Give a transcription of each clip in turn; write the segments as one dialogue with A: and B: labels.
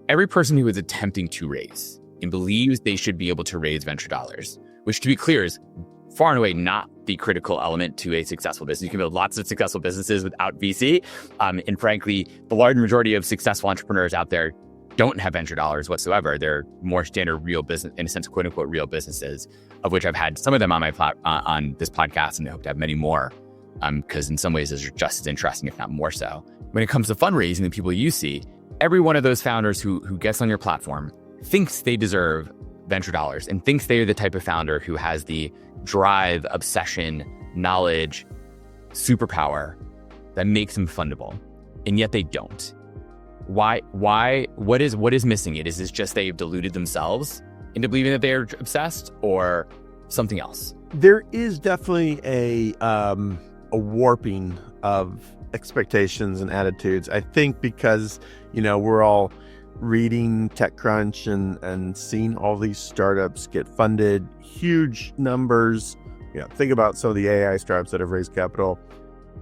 A: every person who is attempting to raise and believes they should be able to raise venture dollars, which to be clear is far and away not the critical element to a successful business. You can build lots of successful businesses without VC. And frankly, the large majority of successful entrepreneurs out there don't have venture dollars whatsoever. They're more standard real business, in a sense, quote unquote, real businesses, of which I've had some of them on on this podcast, and I hope to have many more, because in some ways, those are just as interesting, if not more so. When it comes to fundraising, the people you see, every one of those founders who gets on your platform thinks they deserve venture dollars and thinks they are the type of founder who has the drive, obsession, knowledge, superpower that makes them fundable. And yet they don't. Why? What is missing it? Is this just they've deluded themselves into believing that they're obsessed, or something else?
B: There is definitely a warping of expectations and attitudes. I think because, we're all reading TechCrunch and seeing all these startups get funded, huge numbers. Think about some of the AI startups that have raised capital,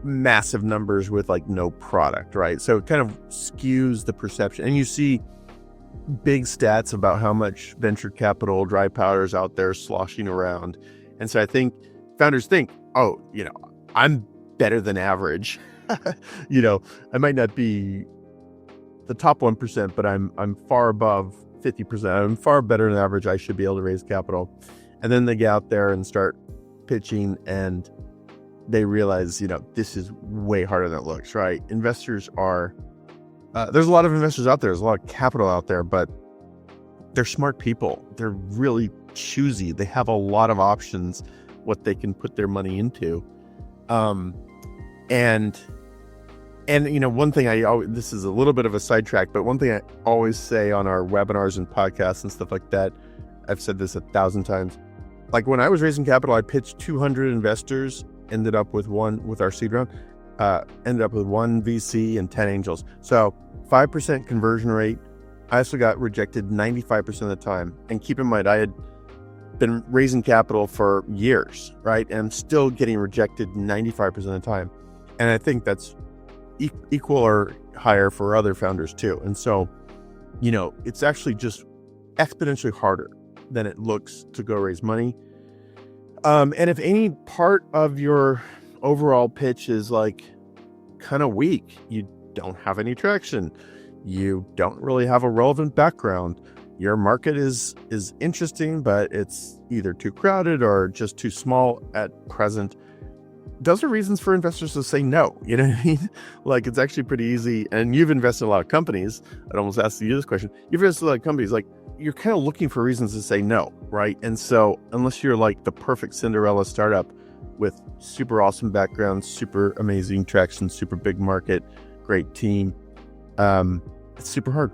B: massive numbers with like no product, right? So it kind of skews the perception. And you see big stats about how much venture capital, dry powder is out there sloshing around. And so I think founders think, I'm better than average. I might not be the top 1%, but I'm far above 50%. I'm far better than average. I should be able to raise capital. And then they get out there and start pitching, and they realize, this is way harder than it looks, right? Investors are, there's a lot of investors out there. There's a lot of capital out there, but they're smart people. They're really choosy. They have a lot of options, what they can put their money into. And one thing this is a little bit of a sidetrack, but one thing I always say on our webinars and podcasts and stuff like that, I've said this 1,000 times. Like when I was raising capital, I pitched 200 investors, ended up with our seed round, ended up with one VC and 10 angels. So 5% conversion rate. I also got rejected 95% of the time. And keep in mind, I had been raising capital for years, right? And I'm still getting rejected 95% of the time. And I think that's equal or higher for other founders too. And so, it's actually just exponentially harder than it looks to go raise money. And if any part of your overall pitch is like kind of weak, you don't have any traction, you don't really have a relevant background, your market is interesting, but it's either too crowded or just too small at present, those are reasons for investors to say no. You know what I mean? Like, it's actually pretty easy. And you've invested in a lot of companies. I'd almost ask you this question. You've invested in a lot of companies, like, you're kind of looking for reasons to say no, right? And so unless you're like the perfect Cinderella startup with super awesome background, super amazing traction, super big market, great team, it's super hard.